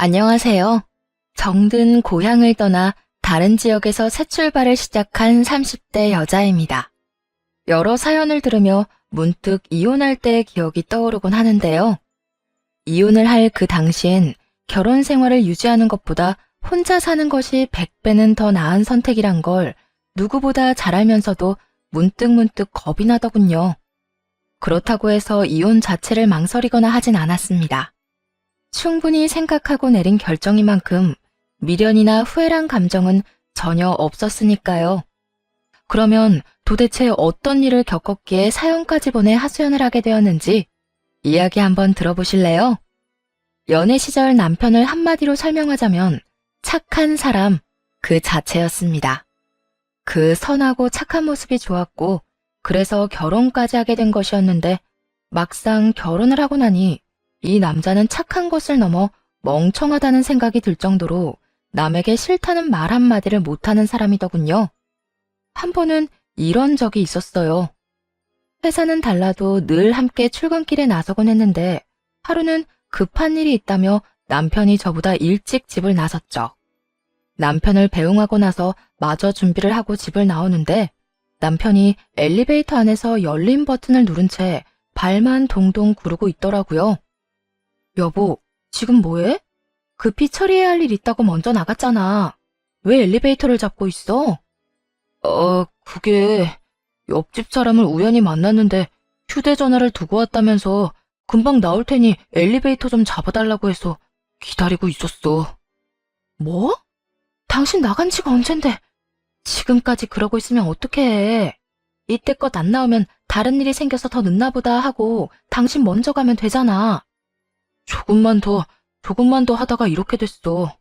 안녕하세요. 정든 고향을 떠나 다른 지역에서 새 출발을 시작한 30대 여자입니다. 여러 사연을 들으며 문득 이혼할 때의 기억이 떠오르곤 하는데요. 이혼을 할 그 당시엔 결혼 생활을 유지하는 것보다 혼자 사는 것이 100배는 더 나은 선택이란 걸 누구보다 잘 알면서도 문득문득 겁이 나더군요. 그렇다고 해서 이혼 자체를 망설이거나 하진 않았습니다. 충분히 생각하고 내린 결정인 만큼 미련이나 후회란 감정은 전혀 없었으니까요. 그러면 도대체 어떤 일을 겪었기에 사연까지 보내 하소연을 하게 되었는지 이야기 한번 들어보실래요? 연애 시절 남편을 한마디로 설명하자면 착한 사람 그 자체였습니다. 그 선하고 착한 모습이 좋았고 그래서 결혼까지 하게 된 것이었는데 막상 결혼을 하고 나니 이 남자는 착한 것을 넘어 멍청하다는 생각이 들 정도로 남에게 싫다는 말 한마디를 못하는 사람이더군요. 한 번은 이런 적이 있었어요. 회사는 달라도 늘 함께 출근길에 나서곤 했는데 하루는 급한 일이 있다며 남편이 저보다 일찍 집을 나섰죠. 남편을 배웅하고 나서 마저 준비를 하고 집을 나오는데 남편이 엘리베이터 안에서 열린 버튼을 누른 채 발만 동동 구르고 있더라고요. 여보, 지금 뭐해? 급히 처리해야 할 일 있다고 먼저 나갔잖아. 왜 엘리베이터를 잡고 있어? 그게 옆집 사람을 우연히 만났는데 휴대전화를 두고 왔다면서 금방 나올 테니 엘리베이터 좀 잡아달라고 해서 기다리고 있었어. 뭐? 당신 나간 지가 언젠데 지금까지 그러고 있으면 어떡해. 이때껏 안 나오면 다른 일이 생겨서 더 늦나 보다 하고 당신 먼저 가면 되잖아. 조금만 더 하다가 이렇게 됐어.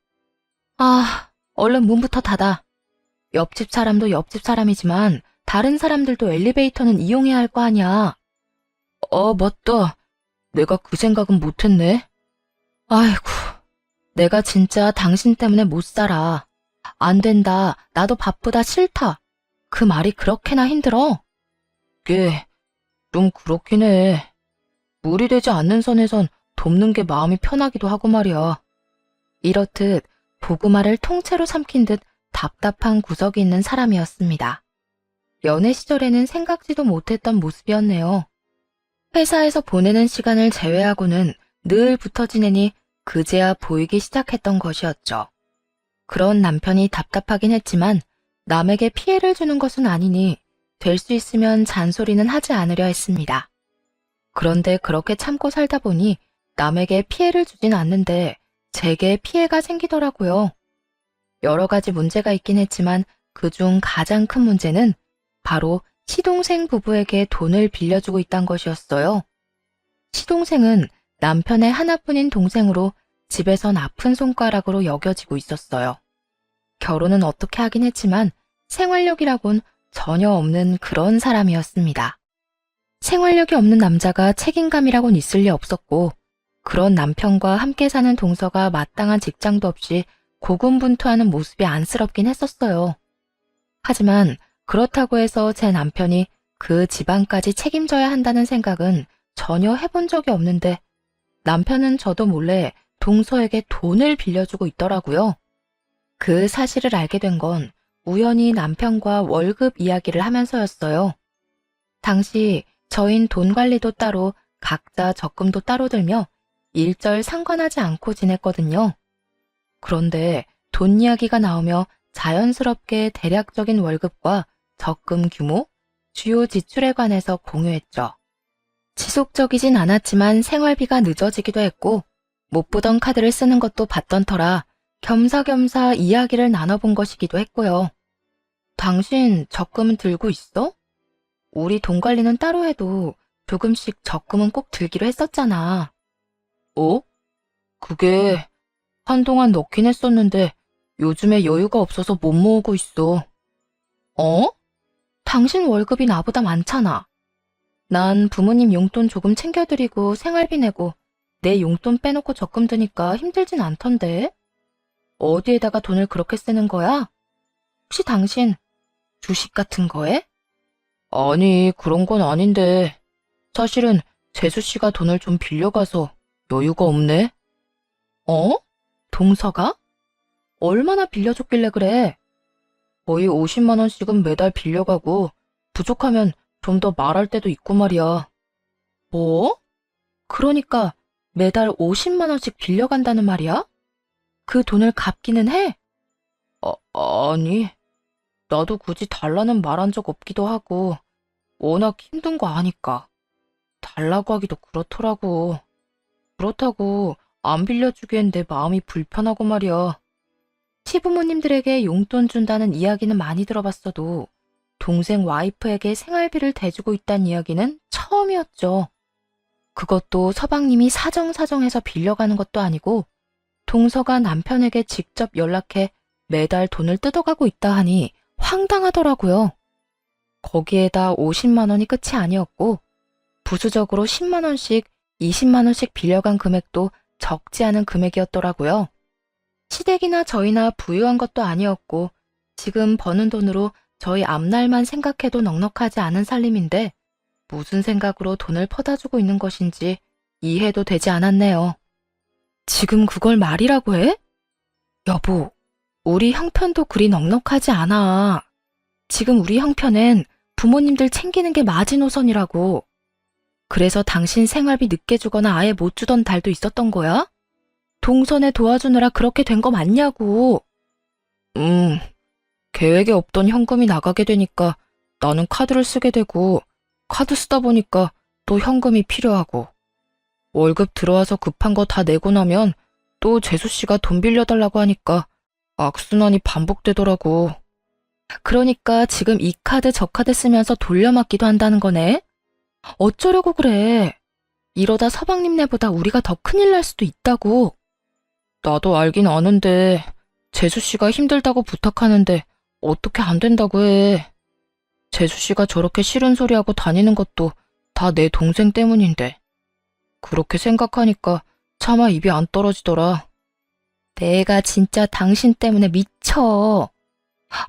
얼른 문부터 닫아. 옆집 사람도 옆집 사람이지만 다른 사람들도 엘리베이터는 이용해야 할 거 아니야. 맞다. 내가 그 생각은 못했네. 아이고, 내가 진짜 당신 때문에 못 살아. 안 된다, 나도 바쁘다, 싫다. 그 말이 그렇게나 힘들어? 꽤, 좀 그렇긴 해. 무리되지 않는 선에선 돕는 게 마음이 편하기도 하고 말이야. 이렇듯 도구말을 통째로 삼킨 듯 답답한 구석이 있는 사람이었습니다. 연애 시절에는 생각지도 못했던 모습이었네요. 회사에서 보내는 시간을 제외하고는 늘 붙어 지내니 그제야 보이기 시작했던 것이었죠. 그런 남편이 답답하긴 했지만 남에게 피해를 주는 것은 아니니 될 수 있으면 잔소리는 하지 않으려 했습니다. 그런데 그렇게 참고 살다 보니 남에게 피해를 주진 않는데 제게 피해가 생기더라고요. 여러 가지 문제가 있긴 했지만 그중 가장 큰 문제는 바로 시동생 부부에게 돈을 빌려주고 있다는 것이었어요. 시동생은 남편의 하나뿐인 동생으로 집에선 아픈 손가락으로 여겨지고 있었어요. 결혼은 어떻게 하긴 했지만 생활력이라곤 전혀 없는 그런 사람이었습니다. 생활력이 없는 남자가 책임감이라곤 있을 리 없었고 그런 남편과 함께 사는 동서가 마땅한 직장도 없이 고군분투하는 모습이 안쓰럽긴 했었어요. 하지만 그렇다고 해서 제 남편이 그 집안까지 책임져야 한다는 생각은 전혀 해본 적이 없는데 남편은 저도 몰래 동서에게 돈을 빌려주고 있더라고요. 그 사실을 알게 된 건 우연히 남편과 월급 이야기를 하면서였어요. 당시 저흰 돈 관리도 따로 각자 적금도 따로 들며 일절 상관하지 않고 지냈거든요. 그런데 돈 이야기가 나오며 자연스럽게 대략적인 월급과 적금 규모, 주요 지출에 관해서 공유했죠. 지속적이진 않았지만 생활비가 늦어지기도 했고 못 보던 카드를 쓰는 것도 봤던 터라 겸사겸사 이야기를 나눠본 것이기도 했고요. 당신 적금은 들고 있어? 우리 돈 관리는 따로 해도 조금씩 적금은 꼭 들기로 했었잖아. 그게 한동안 넣긴 했었는데 요즘에 여유가 없어서 못 모으고 있어. 당신 월급이 나보다 많잖아. 난 부모님 용돈 조금 챙겨드리고 생활비 내고 내 용돈 빼놓고 적금 드니까 힘들진 않던데. 어디에다가 돈을 그렇게 쓰는 거야? 혹시 당신 주식 같은 거에? 아니, 그런 건 아닌데. 사실은 재수 씨가 돈을 좀 빌려가서 여유가 없네. 동서가? 얼마나 빌려줬길래 그래? 거의 50만 원씩은 매달 빌려가고 부족하면 좀 더 말할 때도 있고 말이야. 뭐? 그러니까 매달 50만 원씩 빌려간다는 말이야? 그 돈을 갚기는 해? 아니, 나도 굳이 달라는 말한 적 없기도 하고 워낙 힘든 거 아니까. 달라고 하기도 그렇더라고. 그렇다고 안 빌려주기엔 내 마음이 불편하고 말이야. 시부모님들에게 용돈 준다는 이야기는 많이 들어봤어도 동생 와이프에게 생활비를 대주고 있다는 이야기는 처음이었죠. 그것도 서방님이 사정사정해서 빌려가는 것도 아니고 동서가 남편에게 직접 연락해 매달 돈을 뜯어가고 있다 하니 황당하더라고요. 거기에다 50만 원이 끝이 아니었고 부수적으로 10만 원씩, 20만 원씩 빌려간 금액도 적지 않은 금액이었더라고요. 시댁이나 저희나 부유한 것도 아니었고 지금 버는 돈으로 저희 앞날만 생각해도 넉넉하지 않은 살림인데 무슨 생각으로 돈을 퍼다 주고 있는 것인지 이해도 되지 않았네요. 지금 그걸 말이라고 해? 여보, 우리 형편도 그리 넉넉하지 않아. 지금 우리 형편엔 부모님들 챙기는 게 마지노선이라고. 그래서 당신 생활비 늦게 주거나 아예 못 주던 달도 있었던 거야? 동선에 도와주느라 그렇게 된 거 맞냐고. 계획에 없던 현금이 나가게 되니까 나는 카드를 쓰게 되고 카드 쓰다 보니까 또 현금이 필요하고 월급 들어와서 급한 거 다 내고 나면 또 재수 씨가 돈 빌려달라고 하니까 악순환이 반복되더라고. 그러니까 지금 이 카드 저 카드 쓰면서 돌려막기도 한다는 거네? 어쩌려고 그래? 이러다 서방님네보다 우리가 더 큰일 날 수도 있다고. 나도 알긴 아는데 재수 씨가 힘들다고 부탁하는데 어떻게 안 된다고 해. 재수 씨가 저렇게 싫은 소리 하고 다니는 것도 다 내 동생 때문인데. 그렇게 생각하니까 차마 입이 안 떨어지더라. 내가 진짜 당신 때문에 미쳐.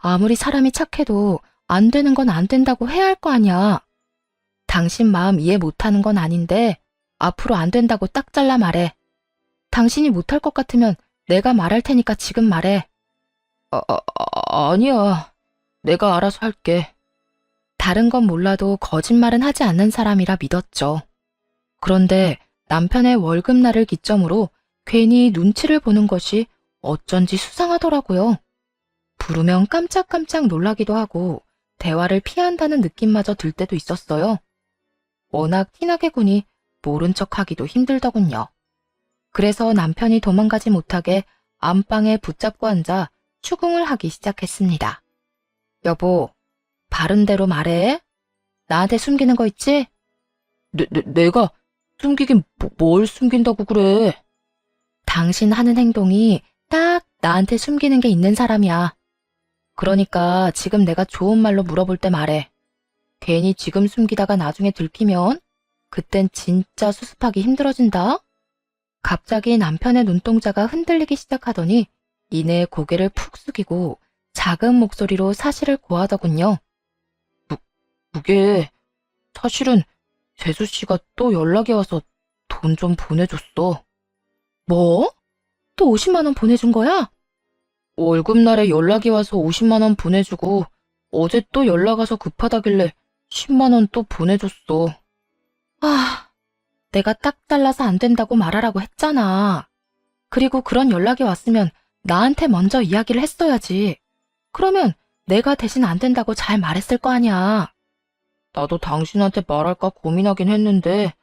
아무리 사람이 착해도 안 되는 건 안 된다고 해야 할 거 아니야. 당신 마음 이해 못하는 건 아닌데 앞으로 안 된다고 딱 잘라 말해. 당신이 못할 것 같으면 내가 말할 테니까 지금 말해. 아니야. 내가 알아서 할게. 다른 건 몰라도 거짓말은 하지 않는 사람이라 믿었죠. 그런데 남편의 월급날을 기점으로 괜히 눈치를 보는 것이 어쩐지 수상하더라고요. 부르면 깜짝깜짝 놀라기도 하고 대화를 피한다는 느낌마저 들 때도 있었어요. 워낙 티나게 구니 모른 척하기도 힘들더군요. 그래서 남편이 도망가지 못하게 안방에 붙잡고 앉아 추궁을 하기 시작했습니다. 여보, 바른 대로 말해. 나한테 숨기는 거 있지? 내가 숨기긴 뭘 숨긴다고 그래? 당신 하는 행동이 딱 나한테 숨기는 게 있는 사람이야. 그러니까 지금 내가 좋은 말로 물어볼 때 말해. 괜히 지금 숨기다가 나중에 들키면 그땐 진짜 수습하기 힘들어진다. 갑자기 남편의 눈동자가 흔들리기 시작하더니 이내 고개를 푹 숙이고 작은 목소리로 사실을 고하더군요. 그게 사실은 재수 씨가 또 연락이 와서 돈 좀 보내줬어. 뭐? 또 50만 원 보내준 거야? 월급날에 연락이 와서 50만 원 보내주고 어제 또 연락 와서 급하다길래 10만 원 또 보내줬어. 아, 내가 딱 잘라서 안 된다고 말하라고 했잖아. 그리고 그런 연락이 왔으면 나한테 먼저 이야기를 했어야지. 그러면 내가 대신 안 된다고 잘 말했을 거 아니야. 나도 당신한테 말할까 고민하긴 했는데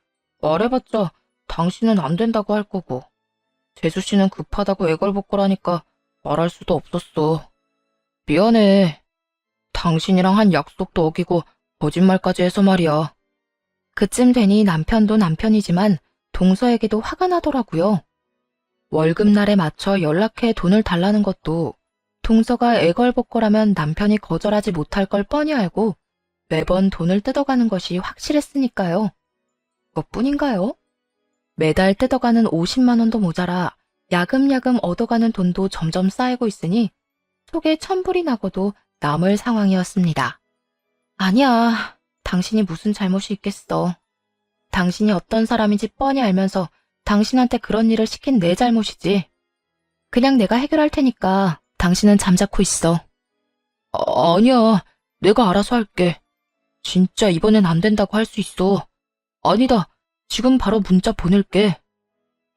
말해봤자 당신은 안 된다고 할 거고 재수 씨는 급하다고 애걸복걸하니까 말할 수도 없었어. 미안해. 당신이랑 한 약속도 어기고 거짓말까지 해서 말이야. 그쯤 되니 남편도 남편이지만 동서에게도 화가 나더라고요. 월급날에 맞춰 연락해 돈을 달라는 것도 동서가 애걸복걸하면 남편이 거절하지 못할 걸 뻔히 알고 매번 돈을 뜯어가는 것이 확실했으니까요. 그것뿐인가요? 매달 뜯어가는 50만 원도 모자라 야금야금 얻어가는 돈도 점점 쌓이고 있으니 속에 천불이 나고도 남을 상황이었습니다. 아니야, 당신이 무슨 잘못이 있겠어. 당신이 어떤 사람인지 뻔히 알면서 당신한테 그런 일을 시킨 내 잘못이지. 그냥 내가 해결할 테니까 당신은 잠자코 있어. 아니야. 내가 알아서 할게. 진짜 이번엔 안 된다고 할 수 있어. 아니다. 지금 바로 문자 보낼게.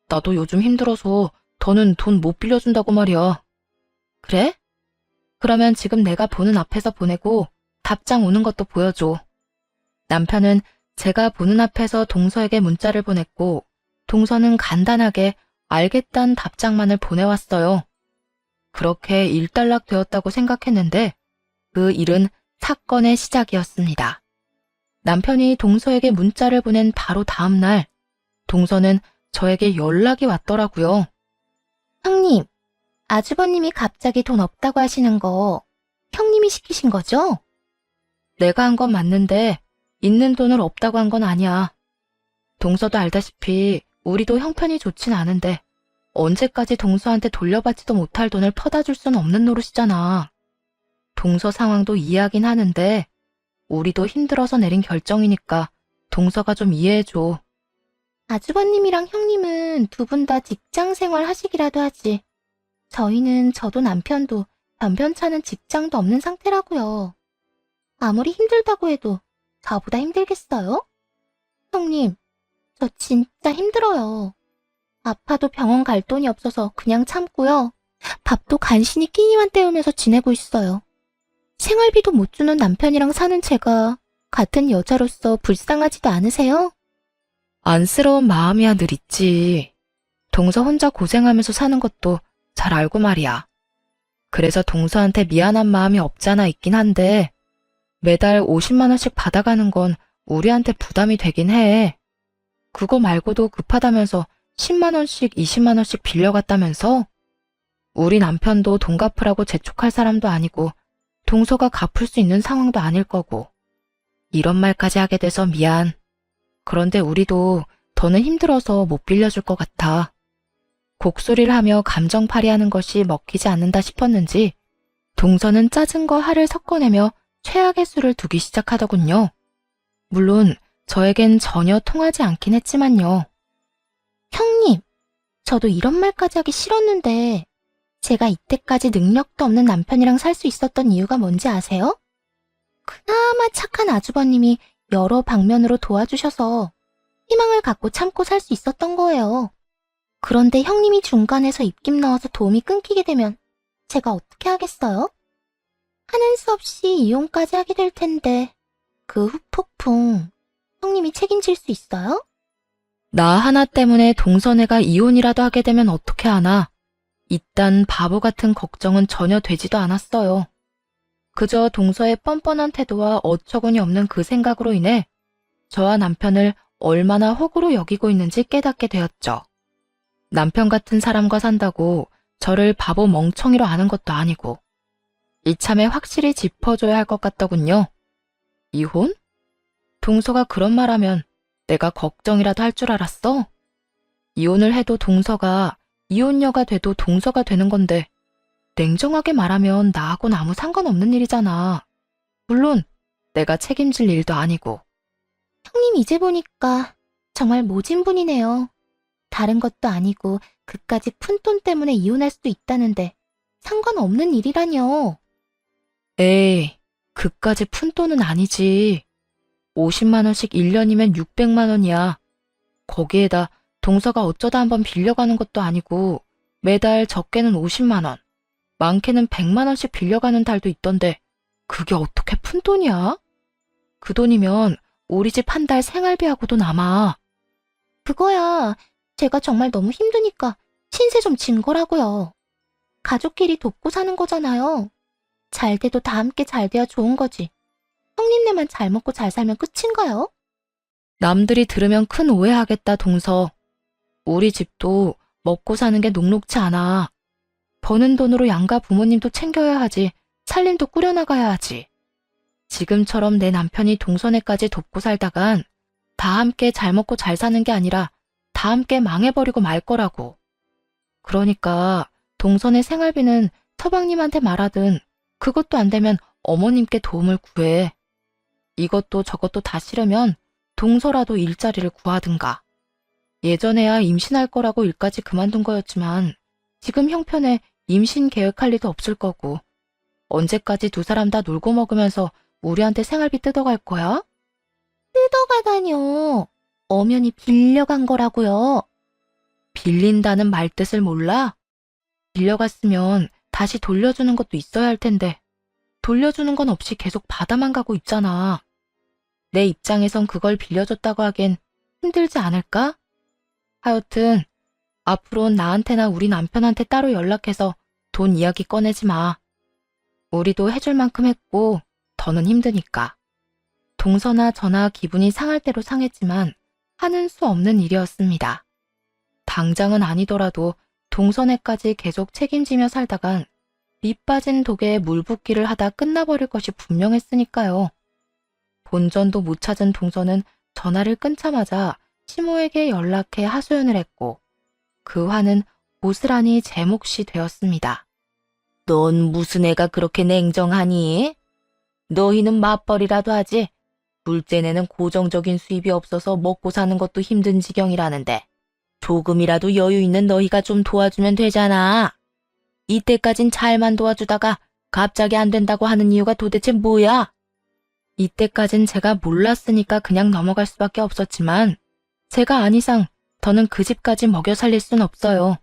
나도 요즘 힘들어서 더는 돈 못 빌려준다고 말이야. 그래? 그러면 지금 내가 보는 앞에서 보내고 답장 오는 것도 보여줘. 남편은 제가 보는 앞에서 동서에게 문자를 보냈고 동서는 간단하게 알겠다는 답장만을 보내왔어요. 그렇게 일단락 되었다고 생각했는데 그 일은 사건의 시작이었습니다. 남편이 동서에게 문자를 보낸 바로 다음 날 동서는 저에게 연락이 왔더라고요. 형님, 아주버님이 갑자기 돈 없다고 하시는 거 형님이 시키신 거죠? 내가 한 건 맞는데 있는 돈을 없다고 한 건 아니야. 동서도 알다시피 우리도 형편이 좋진 않은데 언제까지 동서한테 돌려받지도 못할 돈을 퍼다 줄 수는 없는 노릇이잖아. 동서 상황도 이해하긴 하는데 우리도 힘들어서 내린 결정이니까 동서가 좀 이해해줘. 아주버님이랑 형님은 두 분 다 직장 생활 하시기라도 하지. 저희는 저도 남편도 변변찮은 직장도 없는 상태라고요. 아무리 힘들다고 해도 저보다 힘들겠어요? 형님, 저 진짜 힘들어요. 아파도 병원 갈 돈이 없어서 그냥 참고요. 밥도 간신히 끼니만 때우면서 지내고 있어요. 생활비도 못 주는 남편이랑 사는 제가 같은 여자로서 불쌍하지도 않으세요? 안쓰러운 마음이야 늘 있지. 동서 혼자 고생하면서 사는 것도 잘 알고 말이야. 그래서 동서한테 미안한 마음이 없잖아 있긴 한데 매달 50만 원씩 받아가는 건 우리한테 부담이 되긴 해. 그거 말고도 급하다면서 10만 원씩 20만 원씩 빌려갔다면서? 우리 남편도 돈 갚으라고 재촉할 사람도 아니고 동서가 갚을 수 있는 상황도 아닐 거고. 이런 말까지 하게 돼서 미안. 그런데 우리도 더는 힘들어서 못 빌려줄 것 같아. 곡소리를 하며 감정팔이하는 것이 먹히지 않는다 싶었는지 동서는 짜증 거 화를 섞어내며 최악의 수를 두기 시작하더군요. 물론 저에겐 전혀 통하지 않긴 했지만요. 형님, 저도 이런 말까지 하기 싫었는데 제가 이때까지 능력도 없는 남편이랑 살 수 있었던 이유가 뭔지 아세요? 그나마 착한 아주버님이 여러 방면으로 도와주셔서 희망을 갖고 참고 살 수 있었던 거예요. 그런데 형님이 중간에서 입김 넣어서 도움이 끊기게 되면 제가 어떻게 하겠어요? 하는 수 없이 이혼까지 하게 될 텐데 그 후폭풍 형님이 책임질 수 있어요? 나 하나 때문에 동서네가 이혼이라도 하게 되면 어떻게 하나? 이딴 바보 같은 걱정은 전혀 되지도 않았어요. 그저 동서의 뻔뻔한 태도와 어처구니 없는 그 생각으로 인해 저와 남편을 얼마나 호구로 여기고 있는지 깨닫게 되었죠. 남편 같은 사람과 산다고 저를 바보 멍청이로 아는 것도 아니고 이참에 확실히 짚어줘야 할 것 같더군요. 이혼? 동서가 그런 말하면 내가 걱정이라도 할 줄 알았어? 이혼을 해도 동서가, 이혼녀가 돼도 동서가 되는 건데 냉정하게 말하면 나하고는 아무 상관없는 일이잖아. 물론 내가 책임질 일도 아니고. 형님 이제 보니까 정말 모진 분이네요. 다른 것도 아니고 그까지 푼돈 때문에 이혼할 수도 있다는데 상관없는 일이라뇨. 에이, 그까지 푼돈은 아니지. 50만 원씩 1년이면 600만 원이야. 거기에다 동서가 어쩌다 한번 빌려가는 것도 아니고 매달 적게는 50만 원, 많게는 100만 원씩 빌려가는 달도 있던데 그게 어떻게 푼돈이야? 그 돈이면 우리 집 한 달 생활비하고도 남아. 그거야 제가 정말 너무 힘드니까 신세 좀 진 거라고요. 가족끼리 돕고 사는 거잖아요. 잘 돼도 다 함께 잘 돼야 좋은 거지. 형님네만 잘 먹고 잘 살면 끝인가요? 남들이 들으면 큰 오해하겠다, 동서. 우리 집도 먹고 사는 게 녹록치 않아. 버는 돈으로 양가 부모님도 챙겨야 하지, 살림도 꾸려나가야 하지. 지금처럼 내 남편이 동서네까지 돕고 살다간 다 함께 잘 먹고 잘 사는 게 아니라 다 함께 망해버리고 말 거라고. 그러니까 동서네 생활비는 서방님한테 말하든 그것도 안 되면 어머님께 도움을 구해. 이것도 저것도 다 싫으면 동서라도 일자리를 구하든가. 예전에야 임신할 거라고 일까지 그만둔 거였지만 지금 형편에 임신 계획할 리도 없을 거고, 언제까지 두 사람 다 놀고 먹으면서 우리한테 생활비 뜯어갈 거야? 뜯어가다뇨. 엄연히 빌려간 거라고요. 빌린다는 말뜻을 몰라? 빌려갔으면 다시 돌려주는 것도 있어야 할 텐데, 돌려주는 건 없이 계속 받아만 가고 있잖아. 내 입장에선 그걸 빌려줬다고 하기엔 힘들지 않을까? 하여튼 앞으로는 나한테나 우리 남편한테 따로 연락해서 돈 이야기 꺼내지 마. 우리도 해줄 만큼 했고 더는 힘드니까. 동서나 저나 기분이 상할 대로 상했지만 하는 수 없는 일이었습니다. 당장은 아니더라도 동서네까지 계속 책임지며 살다간 밑 빠진 독에 물 붓기를 하다 끝나버릴 것이 분명했으니까요. 본전도 못 찾은 동서는 전화를 끊자마자 시모에게 연락해 하소연을 했고 그 화는 고스란히 제 몫이 되었습니다. 넌 무슨 애가 그렇게 냉정하니? 너희는 맞벌이라도 하지. 둘째네는 고정적인 수입이 없어서 먹고 사는 것도 힘든 지경이라는데 조금이라도 여유 있는 너희가 좀 도와주면 되잖아. 이때까진 잘만 도와주다가 갑자기 안 된다고 하는 이유가 도대체 뭐야? 이때까진 제가 몰랐으니까 그냥 넘어갈 수밖에 없었지만 제가 안 이상 더는 그 집까지 먹여 살릴 순 없어요.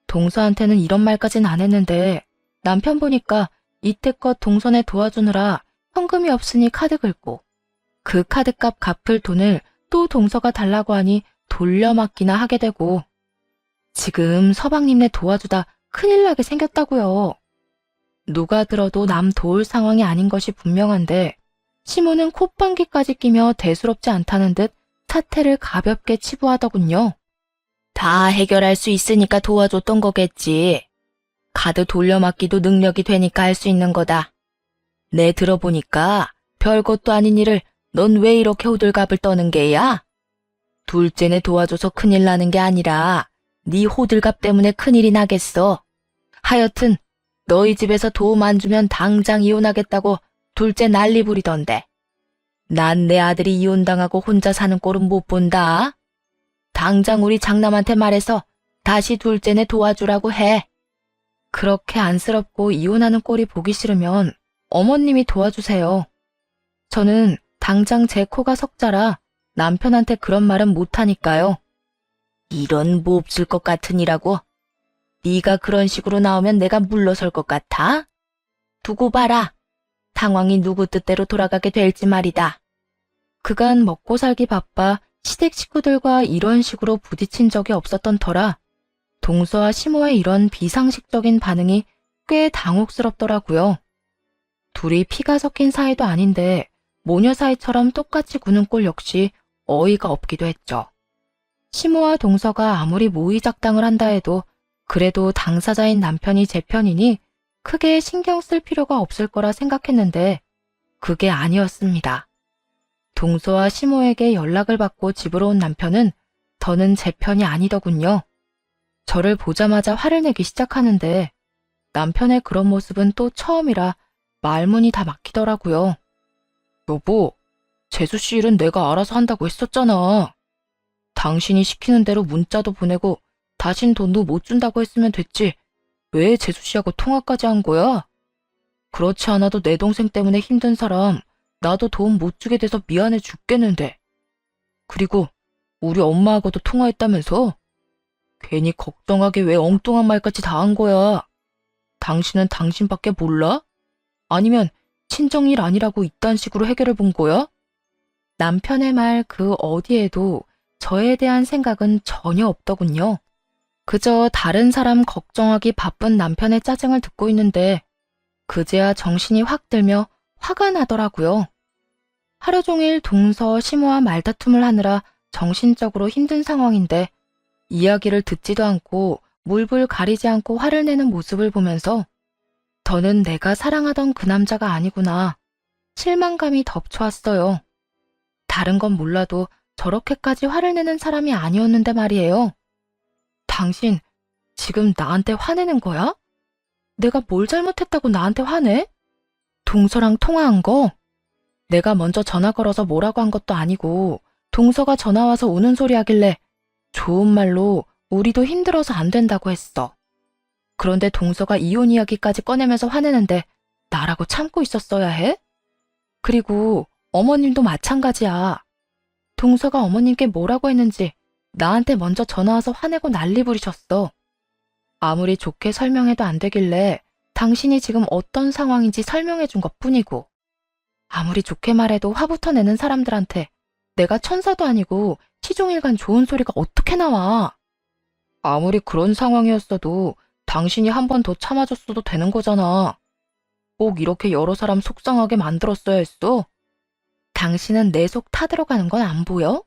동서한테는 이런 말까진 안 했는데 남편 보니까 이때껏 동서네 도와주느라 현금이 없으니 카드 긁고 그 카드값 갚을 돈을 또 동서가 달라고 하니 돌려막기나 하게 되고 지금 서방님네 도와주다 큰일 나게 생겼다고요. 누가 들어도 남 도울 상황이 아닌 것이 분명한데 시모는 콧방귀까지 끼며 대수롭지 않다는 듯 사태를 가볍게 치부하더군요. 다 해결할 수 있으니까 도와줬던 거겠지. 카드 돌려막기도 능력이 되니까 할 수 있는 거다. 내 들어보니까 별것도 아닌 일을 넌 왜 이렇게 호들갑을 떠는 게야? 둘째네 도와줘서 큰일 나는 게 아니라 네 호들갑 때문에 큰일이 나겠어. 하여튼 너희 집에서 도움 안 주면 당장 이혼하겠다고 둘째 난리 부리던데. 난 내 아들이 이혼당하고 혼자 사는 꼴은 못 본다. 당장 우리 장남한테 말해서 다시 둘째네 도와주라고 해. 그렇게 안쓰럽고 이혼하는 꼴이 보기 싫으면 어머님이 도와주세요. 저는 당장 제 코가 석자라 남편한테 그런 말은 못하니까요. 이런 몹쓸 것 같으니라고. 네가 그런 식으로 나오면 내가 물러설 것 같아? 두고 봐라. 상황이 누구 뜻대로 돌아가게 될지 말이다. 그간 먹고 살기 바빠 시댁 식구들과 이런 식으로 부딪힌 적이 없었던 터라 동서와 시모의 이런 비상식적인 반응이 꽤 당혹스럽더라고요. 둘이 피가 섞인 사이도 아닌데 모녀 사이처럼 똑같이 구는 꼴 역시 어이가 없기도 했죠. 시모와 동서가 아무리 모의작당을 한다 해도 그래도 당사자인 남편이 제 편이니 크게 신경 쓸 필요가 없을 거라 생각했는데 그게 아니었습니다. 동서와 시모에게 연락을 받고 집으로 온 남편은 더는 제 편이 아니더군요. 저를 보자마자 화를 내기 시작하는데 남편의 그런 모습은 또 처음이라 말문이 다 막히더라고요. 여보, 재수씨 일은 내가 알아서 한다고 했었잖아. 당신이 시키는 대로 문자도 보내고 다신 돈도 못 준다고 했으면 됐지. 왜 재수씨하고 통화까지 한 거야? 그렇지 않아도 내 동생 때문에 힘든 사람 나도 도움 못 주게 돼서 미안해 죽겠는데. 그리고 우리 엄마하고도 통화했다면서? 괜히 걱정하게 왜 엉뚱한 말까지 다 한 거야. 당신은 당신밖에 몰라? 아니면 친정일 아니라고 이딴 식으로 해결해 본 거야? 남편의 말 그 어디에도 저에 대한 생각은 전혀 없더군요. 그저 다른 사람 걱정하기 바쁜 남편의 짜증을 듣고 있는데 그제야 정신이 확 들며 화가 나더라고요. 하루 종일 동서 시모와 말다툼을 하느라 정신적으로 힘든 상황인데 이야기를 듣지도 않고 물불 가리지 않고 화를 내는 모습을 보면서 더는 내가 사랑하던 그 남자가 아니구나. 실망감이 덮쳐왔어요. 다른 건 몰라도 저렇게까지 화를 내는 사람이 아니었는데 말이에요. 당신 지금 나한테 화내는 거야? 내가 뭘 잘못했다고 나한테 화내? 동서랑 통화한 거? 내가 먼저 전화 걸어서 뭐라고 한 것도 아니고 동서가 전화와서 우는 소리 하길래 좋은 말로 우리도 힘들어서 안 된다고 했어. 그런데 동서가 이혼 이야기까지 꺼내면서 화내는데 나라고 참고 있었어야 해? 그리고 어머님도 마찬가지야. 동서가 어머님께 뭐라고 했는지 나한테 먼저 전화와서 화내고 난리 부리셨어. 아무리 좋게 설명해도 안 되길래 당신이 지금 어떤 상황인지 설명해 준 것뿐이고, 아무리 좋게 말해도 화부터 내는 사람들한테 내가 천사도 아니고 시종일관 좋은 소리가 어떻게 나와. 아무리 그런 상황이었어도 당신이 한 번 더 참아줬어도 되는 거잖아. 꼭 이렇게 여러 사람 속상하게 만들었어야 했어? 당신은 내 속 타들어가는 건 안 보여?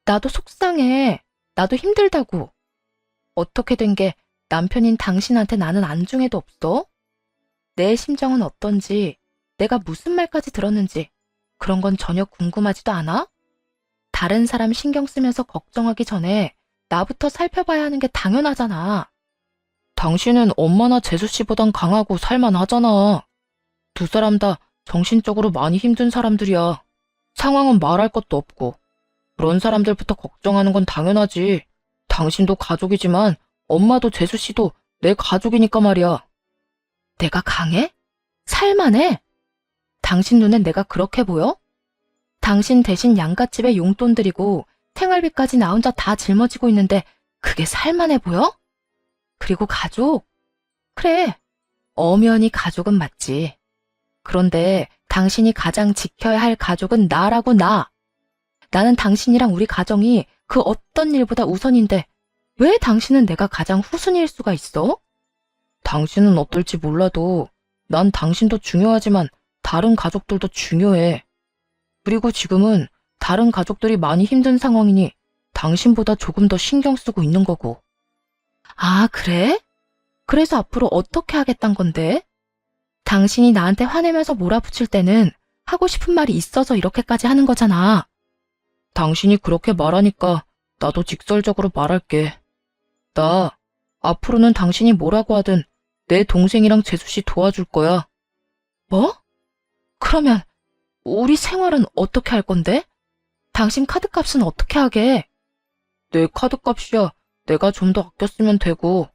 나도 속상해. 나도 힘들다고. 어떻게 된 게 남편인 당신한테 나는 안중에도 없어? 내 심정은 어떤지, 내가 무슨 말까지 들었는지 그런 건 전혀 궁금하지도 않아? 다른 사람 신경 쓰면서 걱정하기 전에 나부터 살펴봐야 하는 게 당연하잖아. 당신은 엄마나 재수 씨보단 강하고 살만하잖아. 두 사람 다 정신적으로 많이 힘든 사람들이야. 상황은 말할 것도 없고. 그런 사람들부터 걱정하는 건 당연하지. 당신도 가족이지만 엄마도 재수 씨도 내 가족이니까 말이야. 내가 강해? 살만해? 당신 눈엔 내가 그렇게 보여? 당신 대신 양갓집에 용돈 드리고 생활비까지 나 혼자 다 짊어지고 있는데 그게 살만해 보여? 그리고 가족? 그래, 엄연히 가족은 맞지. 그런데 당신이 가장 지켜야 할 가족은 나라고, 나. 나는 당신이랑 우리 가정이 그 어떤 일보다 우선인데 왜 당신은 내가 가장 후순위일 수가 있어? 당신은 어떨지 몰라도 난 당신도 중요하지만 다른 가족들도 중요해. 그리고 지금은 다른 가족들이 많이 힘든 상황이니 당신보다 조금 더 신경 쓰고 있는 거고. 아, 그래? 그래서 앞으로 어떻게 하겠단 건데? 당신이 나한테 화내면서 몰아붙일 때는 하고 싶은 말이 있어서 이렇게까지 하는 거잖아. 당신이 그렇게 말하니까 나도 직설적으로 말할게. 나 앞으로는 당신이 뭐라고 하든 내 동생이랑 재수씨 도와줄 거야. 뭐? 그러면 우리 생활은 어떻게 할 건데? 당신 카드값은 어떻게 하게? 내 카드값이야 내가 좀 더 아껴 쓰면 되고,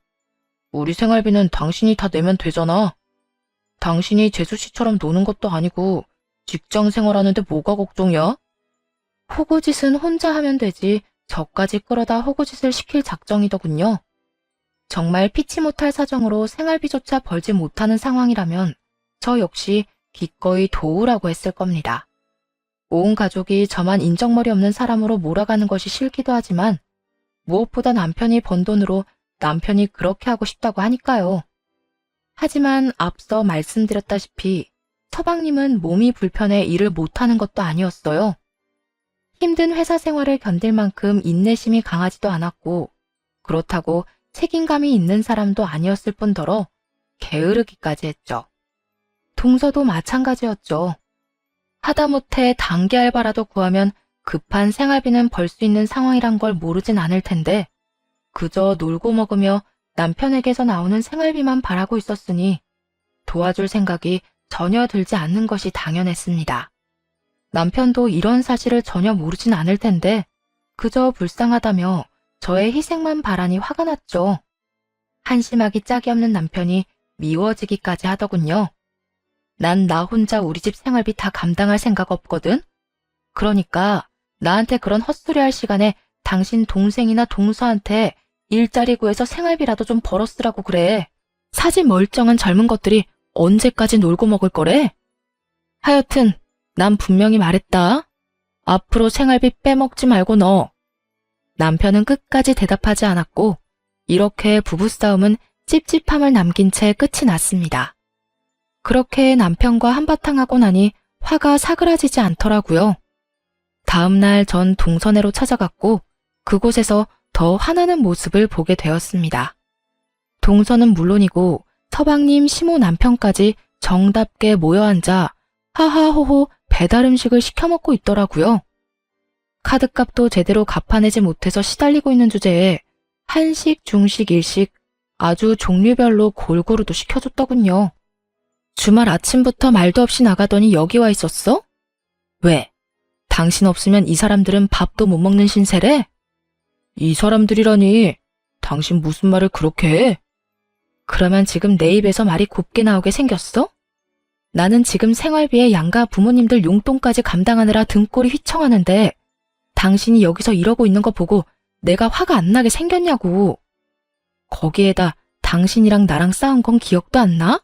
우리 생활비는 당신이 다 내면 되잖아. 당신이 재수씨처럼 노는 것도 아니고 직장 생활하는데 뭐가 걱정이야? 호구짓은 혼자 하면 되지 저까지 끌어다 호구짓을 시킬 작정이더군요. 정말 피치 못할 사정으로 생활비조차 벌지 못하는 상황이라면 저 역시 기꺼이 도우라고 했을 겁니다. 온 가족이 저만 인정머리 없는 사람으로 몰아가는 것이 싫기도 하지만 무엇보다 남편이 번 돈으로 남편이 그렇게 하고 싶다고 하니까요. 하지만 앞서 말씀드렸다시피 서방님은 몸이 불편해 일을 못하는 것도 아니었어요. 힘든 회사 생활을 견딜 만큼 인내심이 강하지도 않았고, 그렇다고 책임감이 있는 사람도 아니었을 뿐더러 게으르기까지 했죠. 동서도 마찬가지였죠. 하다못해 단기 알바라도 구하면 급한 생활비는 벌 수 있는 상황이란 걸 모르진 않을 텐데 그저 놀고 먹으며 남편에게서 나오는 생활비만 바라고 있었으니 도와줄 생각이 전혀 들지 않는 것이 당연했습니다. 남편도 이런 사실을 전혀 모르진 않을 텐데 그저 불쌍하다며 저의 희생만 바라니 화가 났죠. 한심하기 짝이 없는 남편이 미워지기까지 하더군요. 난 나 혼자 우리 집 생활비 다 감당할 생각 없거든? 그러니까 나한테 그런 헛소리 할 시간에 당신 동생이나 동서한테 일자리 구해서 생활비라도 좀 벌어쓰라고 그래. 사지 멀쩡한 젊은 것들이 언제까지 놀고 먹을 거래? 하여튼 난 분명히 말했다. 앞으로 생활비 빼먹지 말고 넣어. 남편은 끝까지 대답하지 않았고 이렇게 부부싸움은 찝찝함을 남긴 채 끝이 났습니다. 그렇게 남편과 한바탕 하고 나니 화가 사그라지지 않더라고요. 다음날 전 동서네로 찾아갔고 그곳에서 더 화나는 모습을 보게 되었습니다. 동서는 물론이고 서방님 시모 남편까지 정답게 모여앉아 하하호호 배달 음식을 시켜 먹고 있더라고요. 카드값도 제대로 갚아내지 못해서 시달리고 있는 주제에 한식, 중식, 일식 아주 종류별로 골고루도 시켜줬더군요. 주말 아침부터 말도 없이 나가더니 여기 와 있었어? 왜? 당신 없으면 이 사람들은 밥도 못 먹는 신세래? 이 사람들이라니, 당신 무슨 말을 그렇게 해? 그러면 지금 내 입에서 말이 곱게 나오게 생겼어? 나는 지금 생활비에 양가 부모님들 용돈까지 감당하느라 등골이 휘청하는데 당신이 여기서 이러고 있는 거 보고 내가 화가 안 나게 생겼냐고. 거기에다 당신이랑 나랑 싸운 건 기억도 안 나?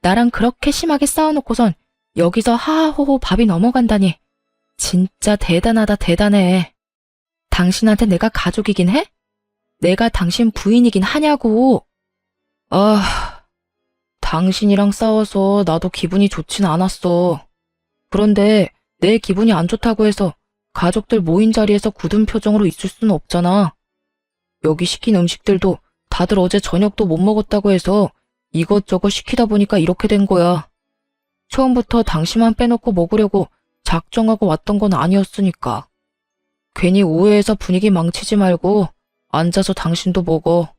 나랑 그렇게 심하게 싸워놓고선 여기서 하하호호 밥이 넘어간다니. 진짜 대단하다 대단해. 당신한테 내가 가족이긴 해? 내가 당신 부인이긴 하냐고. 당신이랑 싸워서 나도 기분이 좋진 않았어. 그런데 내 기분이 안 좋다고 해서 가족들 모인 자리에서 굳은 표정으로 있을 수는 없잖아. 여기 시킨 음식들도 다들 어제 저녁도 못 먹었다고 해서 이것저것 시키다 보니까 이렇게 된 거야. 처음부터 당신만 빼놓고 먹으려고 작정하고 왔던 건 아니었으니까. 괜히 오해해서 분위기 망치지 말고 앉아서 당신도 먹어.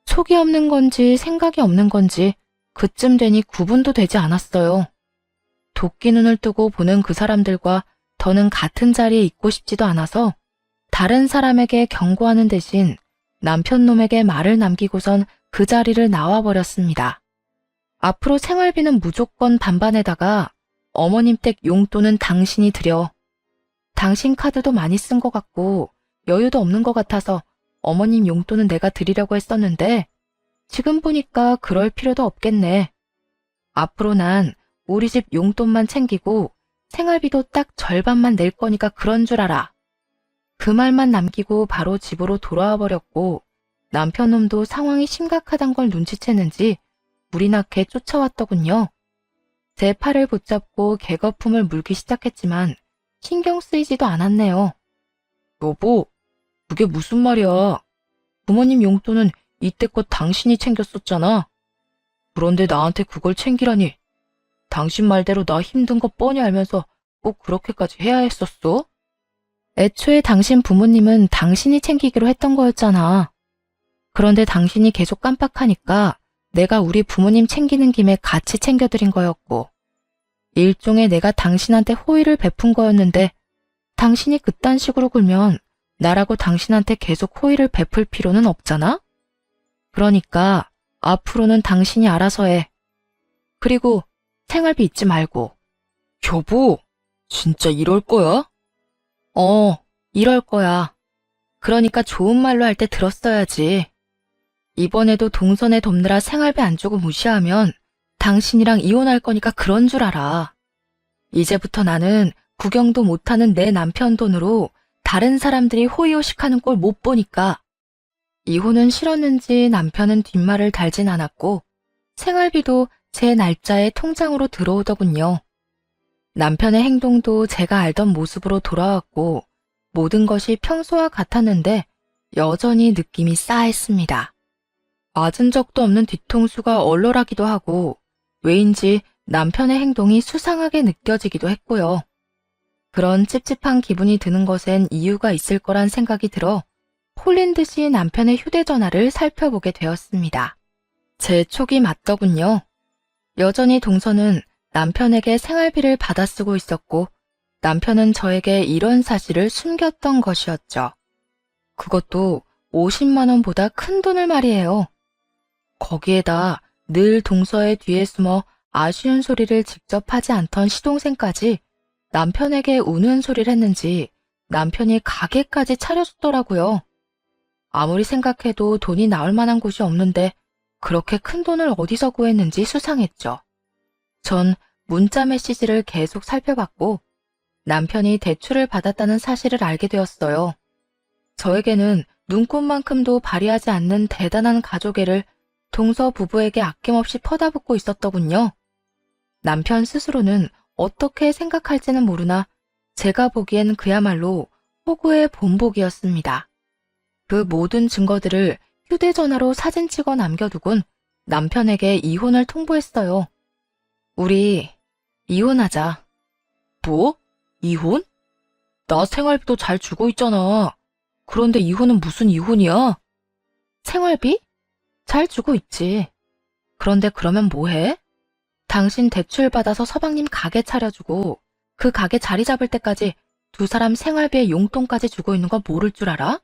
속이 없는 건지 생각이 없는 건지 그쯤 되니 구분도 되지 않았어요. 도끼 눈을 뜨고 보는 그 사람들과 더는 같은 자리에 있고 싶지도 않아서 다른 사람에게 경고하는 대신 남편 놈에게 말을 남기고선 그 자리를 나와버렸습니다. 앞으로 생활비는 무조건 반반에다가 어머님 댁 용돈은 당신이 드려. 당신 카드도 많이 쓴 것 같고 여유도 없는 것 같아서 어머님 용돈은 내가 드리려고 했었는데 지금 보니까 그럴 필요도 없겠네. 앞으로 난 우리 집 용돈만 챙기고 생활비도 딱 절반만 낼 거니까 그런 줄 알아. 그 말만 남기고 바로 집으로 돌아와 버렸고 남편 놈도 상황이 심각하단 걸 눈치챘는지 물이 나게 쫓아왔더군요. 제 팔을 붙잡고 개거품을 물기 시작했지만 신경 쓰이지도 않았네요. 여보, 그게 무슨 말이야. 부모님 용돈은 이때껏 당신이 챙겼었잖아. 그런데 나한테 그걸 챙기라니. 당신 말대로 나 힘든 거 뻔히 알면서 꼭 그렇게까지 해야 했었어? 애초에 당신 부모님은 당신이 챙기기로 했던 거였잖아. 그런데 당신이 계속 깜빡하니까 내가 우리 부모님 챙기는 김에 같이 챙겨드린 거였고 일종의 내가 당신한테 호의를 베푼 거였는데 당신이 그딴 식으로 굴면 나라고 당신한테 계속 호의를 베풀 필요는 없잖아? 그러니까 앞으로는 당신이 알아서 해. 그리고 생활비 잊지 말고. 여보, 진짜 이럴 거야? 이럴 거야. 그러니까 좋은 말로 할 때 들었어야지. 이번에도 동선에 돕느라 생활비 안 주고 무시하면 당신이랑 이혼할 거니까 그런 줄 알아. 이제부터 나는 구경도 못하는 내 남편 돈으로 다른 사람들이 호의호식하는 꼴 못 보니까 이혼은 싫었는지 남편은 뒷말을 달진 않았고 생활비도 제 날짜에 통장으로 들어오더군요. 남편의 행동도 제가 알던 모습으로 돌아왔고 모든 것이 평소와 같았는데 여전히 느낌이 싸했습니다. 맞은 적도 없는 뒤통수가 얼얼하기도 하고 왜인지 남편의 행동이 수상하게 느껴지기도 했고요. 그런 찝찝한 기분이 드는 것엔 이유가 있을 거란 생각이 들어 홀린 듯이 남편의 휴대전화를 살펴보게 되었습니다. 제 촉이 맞더군요. 여전히 동서는 남편에게 생활비를 받아 쓰고 있었고 남편은 저에게 이런 사실을 숨겼던 것이었죠. 그것도 50만 원보다 큰 돈을 말이에요. 거기에다 늘 동서의 뒤에 숨어 아쉬운 소리를 직접 하지 않던 시동생까지 남편에게 우는 소리를 했는지 남편이 가게까지 차려줬더라고요. 아무리 생각해도 돈이 나올 만한 곳이 없는데 그렇게 큰 돈을 어디서 구했는지 수상했죠. 전 문자 메시지를 계속 살펴봤고 남편이 대출을 받았다는 사실을 알게 되었어요. 저에게는 눈꽃만큼도 발휘하지 않는 대단한 가족애를 동서 부부에게 아낌없이 퍼다붓고 있었더군요. 남편 스스로는 어떻게 생각할지는 모르나 제가 보기엔 그야말로 호구의 본보기였습니다. 그 모든 증거들을 휴대전화로 사진 찍어 남겨두곤 남편에게 이혼을 통보했어요. 우리 이혼하자. 뭐? 이혼? 나 생활비도 잘 주고 있잖아. 그런데 이혼은 무슨 이혼이야? 생활비? 잘 주고 있지. 그런데 그러면 뭐해? 당신 대출 받아서 서방님 가게 차려주고 그 가게 자리 잡을 때까지 두 사람 생활비에 용돈까지 주고 있는 거 모를 줄 알아?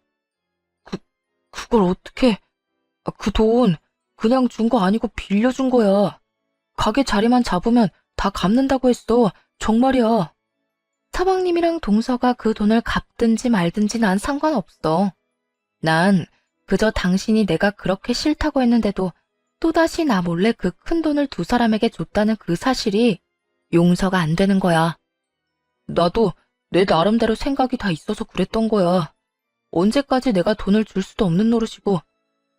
그걸 어떻게... 그 돈 그냥 준 거 아니고 빌려준 거야. 가게 자리만 잡으면 다 갚는다고 했어. 정말이야. 사방님이랑 동서가 그 돈을 갚든지 말든지 난 상관없어. 난 그저 당신이 내가 그렇게 싫다고 했는데도 또다시 나 몰래 그 큰 돈을 두 사람에게 줬다는 그 사실이 용서가 안 되는 거야. 나도 내 나름대로 생각이 다 있어서 그랬던 거야. 언제까지 내가 돈을 줄 수도 없는 노릇이고,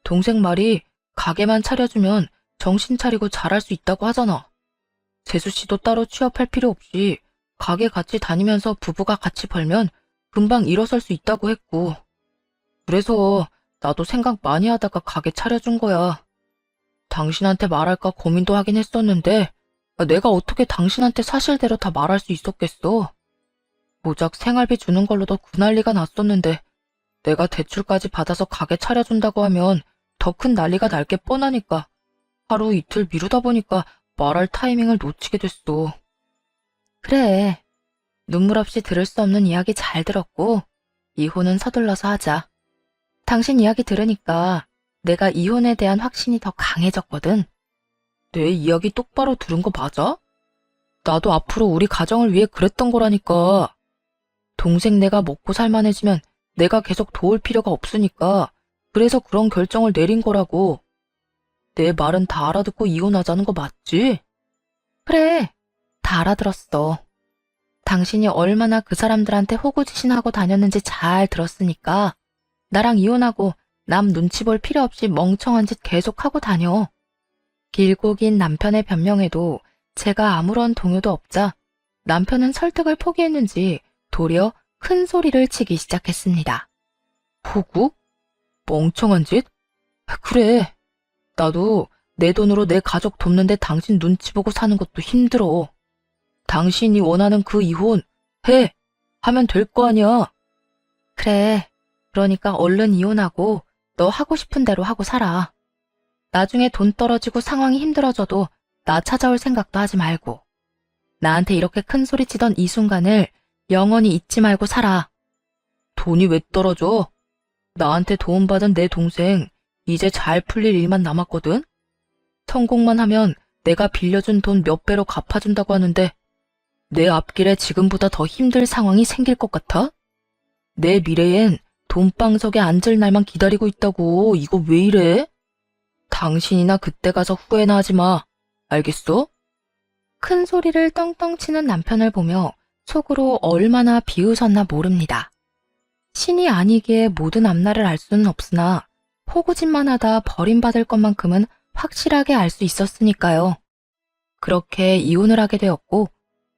동생 말이 가게만 차려주면 정신 차리고 잘할 수 있다고 하잖아. 재수 씨도 따로 취업할 필요 없이 가게 같이 다니면서 부부가 같이 벌면 금방 일어설 수 있다고 했고. 그래서 나도 생각 많이 하다가 가게 차려준 거야. 당신한테 말할까 고민도 하긴 했었는데 내가 어떻게 당신한테 사실대로 다 말할 수 있었겠어. 고작 생활비 주는 걸로도 그 난리가 났었는데 내가 대출까지 받아서 가게 차려준다고 하면 더 큰 난리가 날 게 뻔하니까 하루 이틀 미루다 보니까 말할 타이밍을 놓치게 됐어. 그래. 눈물 없이 들을 수 없는 이야기 잘 들었고 이혼은 서둘러서 하자. 당신 이야기 들으니까 내가 이혼에 대한 확신이 더 강해졌거든. 내 이야기 똑바로 들은 거 맞아? 나도 앞으로 우리 가정을 위해 그랬던 거라니까. 동생 내가 먹고 살만해지면 내가 계속 도울 필요가 없으니까 그래서 그런 결정을 내린 거라고. 내 말은 다 알아듣고 이혼하자는 거 맞지? 그래, 다 알아들었어. 당신이 얼마나 그 사람들한테 호구지신하고 다녔는지 잘 들었으니까 나랑 이혼하고 남 눈치 볼 필요 없이 멍청한 짓 계속하고 다녀. 길고 긴 남편의 변명에도 제가 아무런 동요도 없자 남편은 설득을 포기했는지 도리어 큰 소리를 치기 시작했습니다. 호구? 멍청한 짓? 그래. 나도 내 돈으로 내 가족 돕는데 당신 눈치 보고 사는 것도 힘들어. 당신이 원하는 그 이혼 해! 하면 될 거 아니야. 그래. 그러니까 얼른 이혼하고 너 하고 싶은 대로 하고 살아. 나중에 돈 떨어지고 상황이 힘들어져도 나 찾아올 생각도 하지 말고. 나한테 이렇게 큰 소리 치던 이 순간을 영원히 잊지 말고 살아. 돈이 왜 떨어져? 나한테 도움받은 내 동생 이제 잘 풀릴 일만 남았거든? 성공만 하면 내가 빌려준 돈 몇 배로 갚아준다고 하는데 내 앞길에 지금보다 더 힘들 상황이 생길 것 같아? 내 미래엔 돈방석에 앉을 날만 기다리고 있다고. 이거 왜 이래? 당신이나 그때 가서 후회나 하지 마. 알겠어? 큰 소리를 떵떵 치는 남편을 보며 속으로 얼마나 비웃었나 모릅니다. 신이 아니기에 모든 앞날을 알 수는 없으나 호구짓만 하다 버림받을 것만큼은 확실하게 알 수 있었으니까요. 그렇게 이혼을 하게 되었고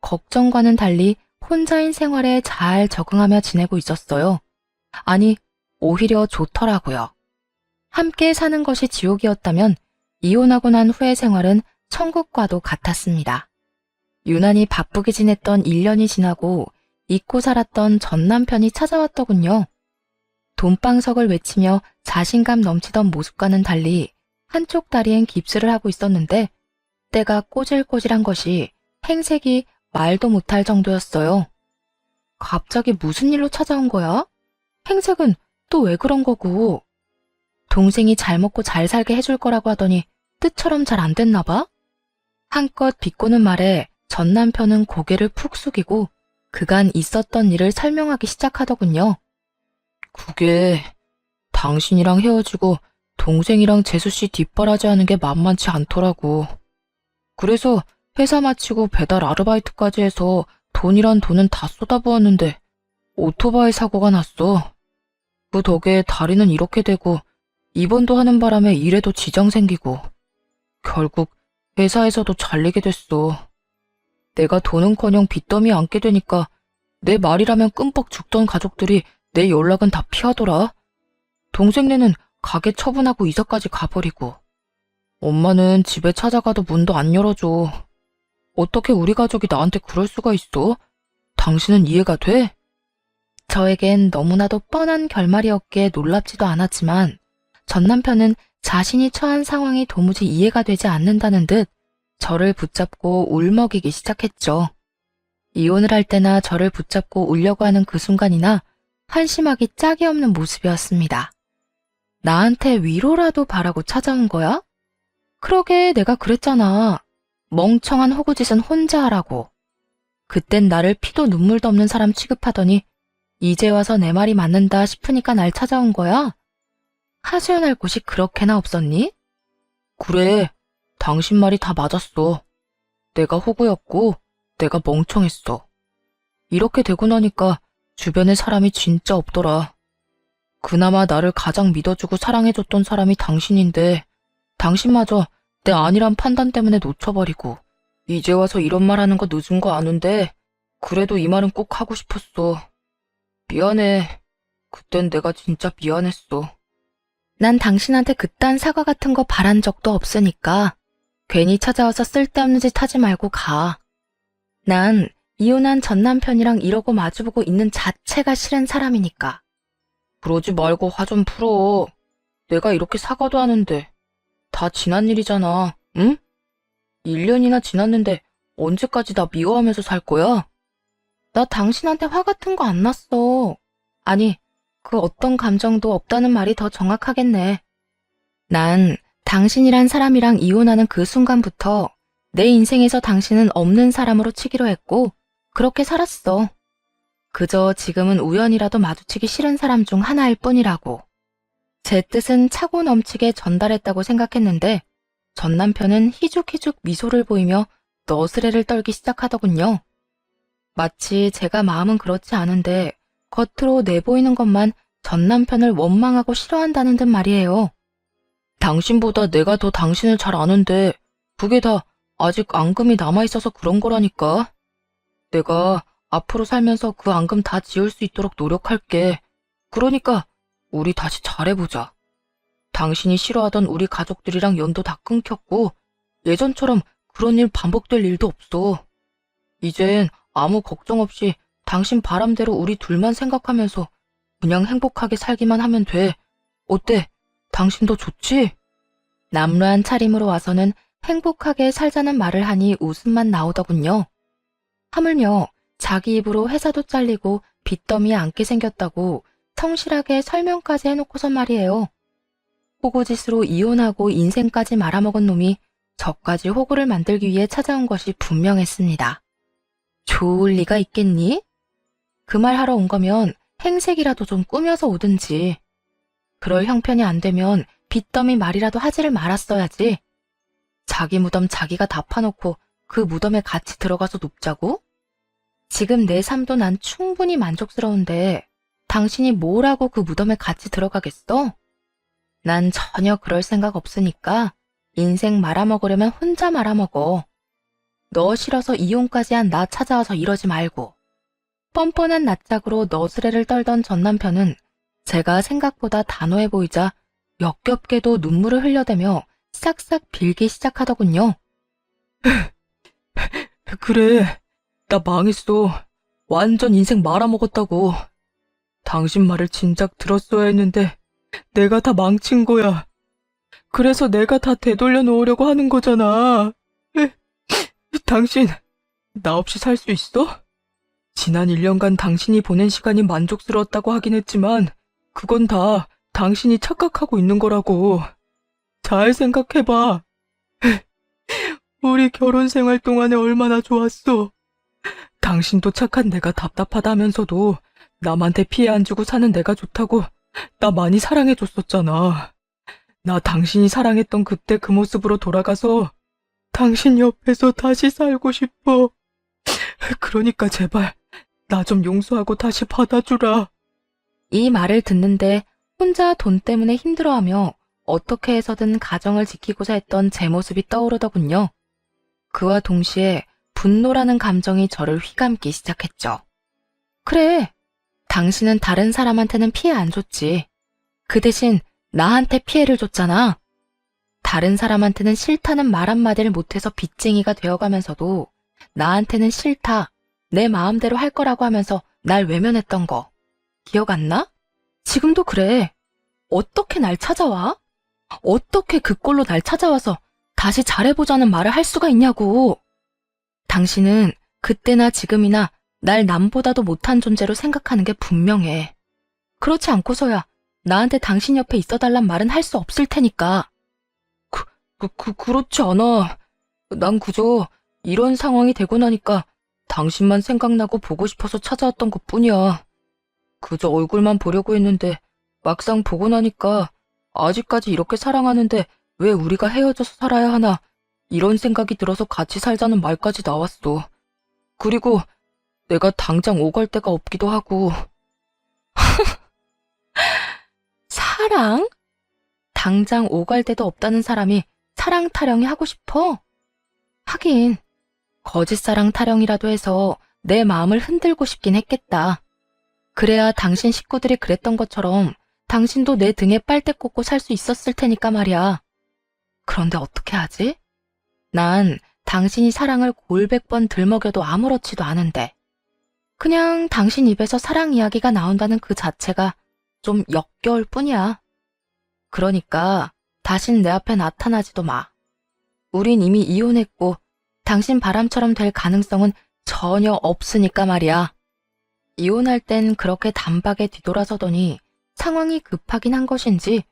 걱정과는 달리 혼자인 생활에 잘 적응하며 지내고 있었어요. 아니, 오히려 좋더라고요. 함께 사는 것이 지옥이었다면 이혼하고 난 후의 생활은 천국과도 같았습니다. 유난히 바쁘게 지냈던 1년이 지나고 잊고 살았던 전 남편이 찾아왔더군요. 돈방석을 외치며 자신감 넘치던 모습과는 달리 한쪽 다리엔 깁스를 하고 있었는데 때가 꼬질꼬질한 것이 행색이 말도 못할 정도였어요. 갑자기 무슨 일로 찾아온 거야? 행색은 또 왜 그런 거고? 동생이 잘 먹고 잘 살게 해줄 거라고 하더니 뜻처럼 잘 안 됐나 봐? 한껏 비꼬는 말에 전 남편은 고개를 푹 숙이고 그간 있었던 일을 설명하기 시작하더군요. 그게 당신이랑 헤어지고 동생이랑 재수씨 뒷바라지 하는 게 만만치 않더라고. 그래서 회사 마치고 배달 아르바이트까지 해서 돈이란 돈은 다 쏟아부었는데 오토바이 사고가 났어. 그 덕에 다리는 이렇게 되고 입원도 하는 바람에 일에도 지장 생기고 결국 회사에서도 잘리게 됐어. 내가 돈은커녕 빚더미에 앉게 되니까 내 말이라면 끔뻑 죽던 가족들이 내 연락은 다 피하더라. 동생네는 가게 처분하고 이사까지 가버리고 엄마는 집에 찾아가도 문도 안 열어줘. 어떻게 우리 가족이 나한테 그럴 수가 있어? 당신은 이해가 돼? 저에겐 너무나도 뻔한 결말이었기에 놀랍지도 않았지만 전 남편은 자신이 처한 상황이 도무지 이해가 되지 않는다는 듯 저를 붙잡고 울먹이기 시작했죠. 이혼을 할 때나 저를 붙잡고 울려고 하는 그 순간이나 한심하기 짝이 없는 모습이었습니다. 나한테 위로라도 바라고 찾아온 거야? 그러게 내가 그랬잖아. 멍청한 호구짓은 혼자 하라고. 그땐 나를 피도 눈물도 없는 사람 취급하더니 이제 와서 내 말이 맞는다 싶으니까 날 찾아온 거야? 하소연할 곳이 그렇게나 없었니? 그래, 당신 말이 다 맞았어. 내가 호구였고 내가 멍청했어. 이렇게 되고 나니까 주변에 사람이 진짜 없더라. 그나마 나를 가장 믿어주고 사랑해줬던 사람이 당신인데 당신마저 내 아니란 판단 때문에 놓쳐버리고 이제 와서 이런 말 하는 거 늦은 거 아는데 그래도 이 말은 꼭 하고 싶었어. 미안해. 그땐 내가 진짜 미안했어. 난 당신한테 그딴 사과 같은 거 바란 적도 없으니까 괜히 찾아와서 쓸데없는 짓 하지 말고 가. 난 이혼한 전 남편이랑 이러고 마주보고 있는 자체가 싫은 사람이니까. 그러지 말고 화 좀 풀어. 내가 이렇게 사과도 하는데 다 지난 일이잖아, 응? 1년이나 지났는데 언제까지 나 미워하면서 살 거야? 나 당신한테 화 같은 거 안 났어. 아니, 그 어떤 감정도 없다는 말이 더 정확하겠네. 난 당신이란 사람이랑 이혼하는 그 순간부터 내 인생에서 당신은 없는 사람으로 치기로 했고 그렇게 살았어. 그저 지금은 우연이라도 마주치기 싫은 사람 중 하나일 뿐이라고. 제 뜻은 차고 넘치게 전달했다고 생각했는데 전 남편은 희죽희죽 미소를 보이며 너스레를 떨기 시작하더군요. 마치 제가 마음은 그렇지 않은데 겉으로 내보이는 것만 전 남편을 원망하고 싫어한다는 듯 말이에요. 당신보다 내가 더 당신을 잘 아는데 그게 다 아직 앙금이 남아있어서 그런 거라니까. 내가 앞으로 살면서 그 앙금 다 지울 수 있도록 노력할게. 그러니까 우리 다시 잘해보자. 당신이 싫어하던 우리 가족들이랑 연도 다 끊겼고 예전처럼 그런 일 반복될 일도 없어. 이젠 아무 걱정 없이 당신 바람대로 우리 둘만 생각하면서 그냥 행복하게 살기만 하면 돼. 어때? 당신도 좋지? 남루한 차림으로 와서는 행복하게 살자는 말을 하니 웃음만 나오더군요. 하물며 자기 입으로 회사도 잘리고 빚더미에 앉게 생겼다고 성실하게 설명까지 해놓고선 말이에요. 호구짓으로 이혼하고 인생까지 말아먹은 놈이 저까지 호구를 만들기 위해 찾아온 것이 분명했습니다. 좋을 리가 있겠니? 그 말 하러 온 거면 행색이라도 좀 꾸며서 오든지. 그럴 형편이 안 되면 빚더미 말이라도 하지를 말았어야지. 자기 무덤 자기가 다 파놓고 그 무덤에 같이 들어가서 눕자고? 지금 내 삶도 난 충분히 만족스러운데 당신이 뭐라고 그 무덤에 같이 들어가겠어? 난 전혀 그럴 생각 없으니까 인생 말아먹으려면 혼자 말아먹어. 너 싫어서 이혼까지 한 나 찾아와서 이러지 말고. 뻔뻔한 낯짝으로 너스레를 떨던 전 남편은 제가 생각보다 단호해 보이자 역겹게도 눈물을 흘려대며 싹싹 빌기 시작하더군요. 그래, 나 망했어. 완전 인생 말아먹었다고. 당신 말을 진작 들었어야 했는데 내가 다 망친 거야. 그래서 내가 다 되돌려 놓으려고 하는 거잖아. 당신, 나 없이 살 수 있어? 지난 1년간 당신이 보낸 시간이 만족스러웠다고 하긴 했지만 그건 다 당신이 착각하고 있는 거라고. 잘 생각해봐. 우리 결혼 생활 동안에 얼마나 좋았어. 당신도 착한 내가 답답하다면서도 남한테 피해 안 주고 사는 내가 좋다고 나 많이 사랑해줬었잖아. 나 당신이 사랑했던 그때 그 모습으로 돌아가서 당신 옆에서 다시 살고 싶어. 그러니까 제발 나 좀 용서하고 다시 받아주라. 이 말을 듣는데 혼자 돈 때문에 힘들어하며 어떻게 해서든 가정을 지키고자 했던 제 모습이 떠오르더군요. 그와 동시에 분노라는 감정이 저를 휘감기 시작했죠. 그래, 당신은 다른 사람한테는 피해 안 줬지. 그 대신 나한테 피해를 줬잖아. 다른 사람한테는 싫다는 말 한마디를 못해서 빚쟁이가 되어가면서도 나한테는 싫다, 내 마음대로 할 거라고 하면서 날 외면했던 거. 기억 안 나? 지금도 그래. 어떻게 날 찾아와? 어떻게 그 꼴로 날 찾아와서 다시 잘해보자는 말을 할 수가 있냐고. 당신은 그때나 지금이나 날 남보다도 못한 존재로 생각하는 게 분명해. 그렇지 않고서야 나한테 당신 옆에 있어달란 말은 할 수 없을 테니까. 그렇지 않아. 난 그저 이런 상황이 되고 나니까 당신만 생각나고 보고 싶어서 찾아왔던 것뿐이야. 그저 얼굴만 보려고 했는데 막상 보고 나니까 아직까지 이렇게 사랑하는데 왜 우리가 헤어져서 살아야 하나 이런 생각이 들어서 같이 살자는 말까지 나왔어. 그리고 내가 당장 오갈 데가 없기도 하고. 사랑? 당장 오갈 데도 없다는 사람이 사랑 타령이 하고 싶어? 하긴 거짓 사랑 타령이라도 해서 내 마음을 흔들고 싶긴 했겠다. 그래야 당신 식구들이 그랬던 것처럼 당신도 내 등에 빨대 꽂고 살 수 있었을 테니까 말이야. 그런데 어떻게 하지? 난 당신이 사랑을 골백 번 들먹여도 아무렇지도 않은데 그냥 당신 입에서 사랑 이야기가 나온다는 그 자체가 좀 역겨울 뿐이야. 그러니까 다신 내 앞에 나타나지도 마. 우린 이미 이혼했고 당신 바람처럼 될 가능성은 전혀 없으니까 말이야. 이혼할 땐 그렇게 단박에 뒤돌아서더니 상황이 급하긴 한 것인지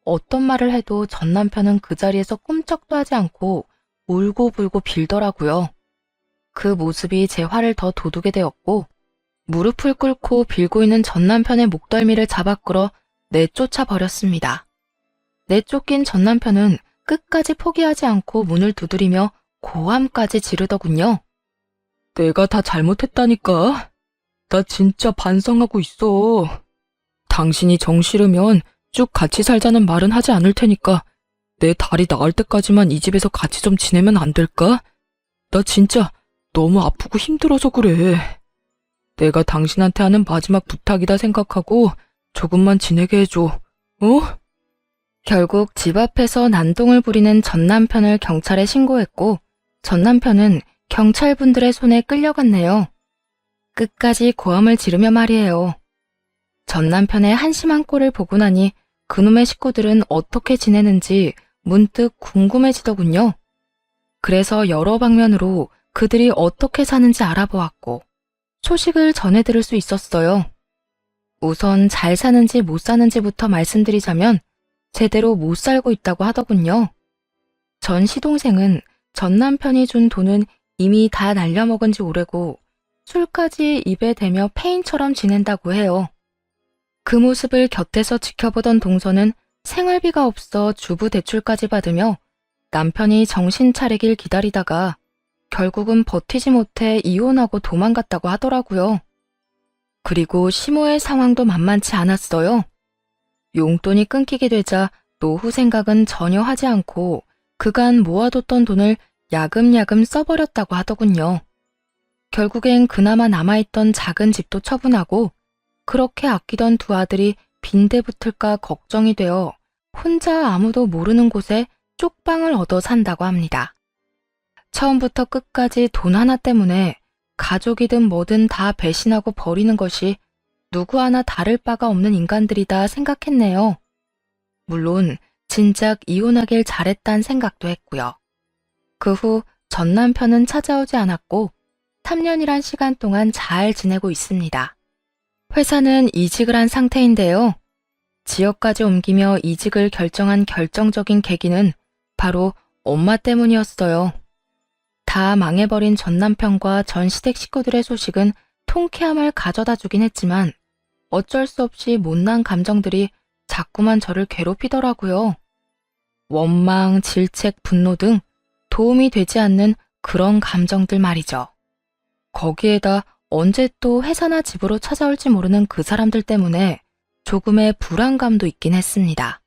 어떤 말을 해도 전 남편은 그 자리에서 꿈쩍도 하지 않고 울고불고 빌더라고요. 그 모습이 제 화를 더 돋우게 되었고 무릎을 꿇고 빌고 있는 전 남편의 목덜미를 잡아 끌어 내쫓아 버렸습니다. 내쫓긴 전 남편은 끝까지 포기하지 않고 문을 두드리며 고함까지 지르더군요. 내가 다 잘못했다니까. 나 진짜 반성하고 있어. 당신이 정 싫으면 쭉 같이 살자는 말은 하지 않을 테니까 내 다리 나을 때까지만 이 집에서 같이 좀 지내면 안 될까? 나 진짜 너무 아프고 힘들어서 그래. 내가 당신한테 하는 마지막 부탁이다 생각하고 조금만 지내게 해줘. 어? 결국 집 앞에서 난동을 부리는 전 남편을 경찰에 신고했고 전 남편은 경찰분들의 손에 끌려갔네요. 끝까지 고함을 지르며 말이에요. 전 남편의 한심한 꼴을 보고 나니 그놈의 식구들은 어떻게 지내는지 문득 궁금해지더군요. 그래서 여러 방면으로 그들이 어떻게 사는지 알아보았고 소식을 전해 들을 수 있었어요. 우선 잘 사는지 못 사는지부터 말씀드리자면 제대로 못 살고 있다고 하더군요. 전 시동생은 전 남편이 준 돈은 이미 다 날려먹은 지 오래고 술까지 입에 대며 폐인처럼 지낸다고 해요. 그 모습을 곁에서 지켜보던 동서는 생활비가 없어 주부 대출까지 받으며 남편이 정신 차리길 기다리다가 결국은 버티지 못해 이혼하고 도망갔다고 하더라고요. 그리고 시모의 상황도 만만치 않았어요. 용돈이 끊기게 되자 노후 생각은 전혀 하지 않고 그간 모아뒀던 돈을 야금야금 써버렸다고 하더군요. 결국엔 그나마 남아있던 작은 집도 처분하고 그렇게 아끼던 두 아들이 빈대 붙을까 걱정이 되어 혼자 아무도 모르는 곳에 쪽방을 얻어 산다고 합니다. 처음부터 끝까지 돈 하나 때문에 가족이든 뭐든 다 배신하고 버리는 것이 누구 하나 다를 바가 없는 인간들이다 생각했네요. 물론 진작 이혼하길 잘했단 생각도 했고요. 그 후 전 남편은 찾아오지 않았고 3년이란 시간 동안 잘 지내고 있습니다. 회사는 이직을 한 상태인데요. 지역까지 옮기며 이직을 결정한 결정적인 계기는 바로 엄마 때문이었어요. 다 망해버린 전 남편과 전 시댁 식구들의 소식은 통쾌함을 가져다 주긴 했지만 어쩔 수 없이 못난 감정들이 자꾸만 저를 괴롭히더라고요. 원망, 질책, 분노 등 도움이 되지 않는 그런 감정들 말이죠. 거기에다 언제 또 회사나 집으로 찾아올지 모르는 그 사람들 때문에 조금의 불안감도 있긴 했습니다.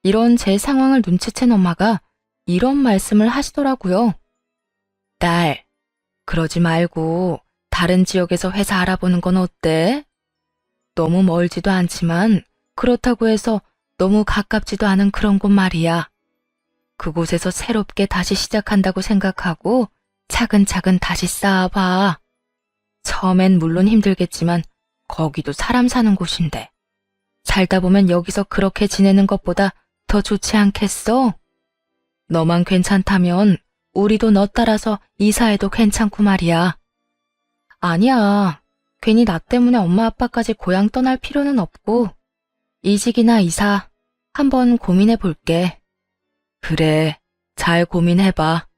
이런 제 상황을 눈치챈 엄마가 이런 말씀을 하시더라고요. 딸, 그러지 말고 다른 지역에서 회사 알아보는 건 어때? 너무 멀지도 않지만 그렇다고 해서 너무 가깝지도 않은 그런 곳 말이야. 그곳에서 새롭게 다시 시작한다고 생각하고 차근차근 다시 쌓아봐. 처음엔 물론 힘들겠지만 거기도 사람 사는 곳인데 살다 보면 여기서 그렇게 지내는 것보다 더 좋지 않겠어? 너만 괜찮다면 우리도 너 따라서 이사해도 괜찮고 말이야. 아니야. 괜히 나 때문에 엄마 아빠까지 고향 떠날 필요는 없고 이직이나 이사 한번 고민해 볼게. 그래, 잘 고민해봐.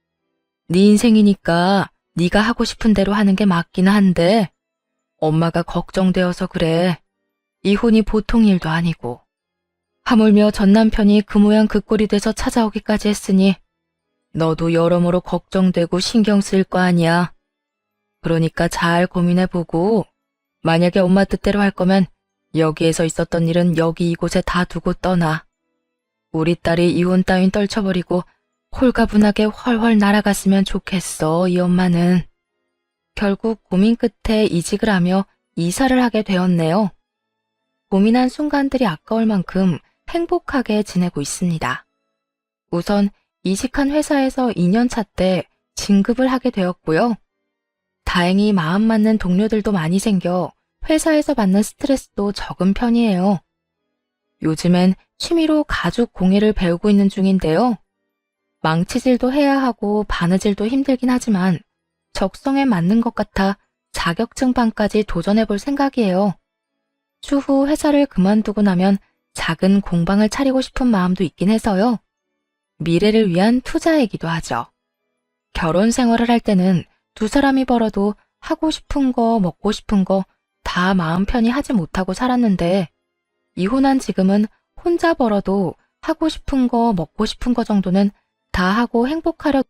네 인생이니까 네가 하고 싶은 대로 하는 게 맞기는 한데 엄마가 걱정되어서 그래. 이혼이 보통 일도 아니고. 하물며 전 남편이 그 모양 그 꼴이 돼서 찾아오기까지 했으니 너도 여러모로 걱정되고 신경 쓸 거 아니야. 그러니까 잘 고민해보고 만약에 엄마 뜻대로 할 거면 여기에서 있었던 일은 여기 이곳에 다 두고 떠나. 우리 딸이 이혼 따윈 떨쳐버리고 홀가분하게 훨훨 날아갔으면 좋겠어, 이 엄마는. 결국 고민 끝에 이직을 하며 이사를 하게 되었네요. 고민한 순간들이 아까울 만큼 행복하게 지내고 있습니다. 우선 이직한 회사에서 2년차 때 진급을 하게 되었고요. 다행히 마음 맞는 동료들도 많이 생겨 회사에서 받는 스트레스도 적은 편이에요. 요즘엔 취미로 가죽 공예를 배우고 있는 중인데요. 망치질도 해야 하고 바느질도 힘들긴 하지만 적성에 맞는 것 같아 자격증반까지 도전해볼 생각이에요. 추후 회사를 그만두고 나면 작은 공방을 차리고 싶은 마음도 있긴 해서요. 미래를 위한 투자이기도 하죠. 결혼 생활을 할 때는 두 사람이 벌어도 하고 싶은 거, 먹고 싶은 거 다 마음 편히 하지 못하고 살았는데 이혼한 지금은 혼자 벌어도 하고 싶은 거, 먹고 싶은 거 정도는 다 하고 행복하려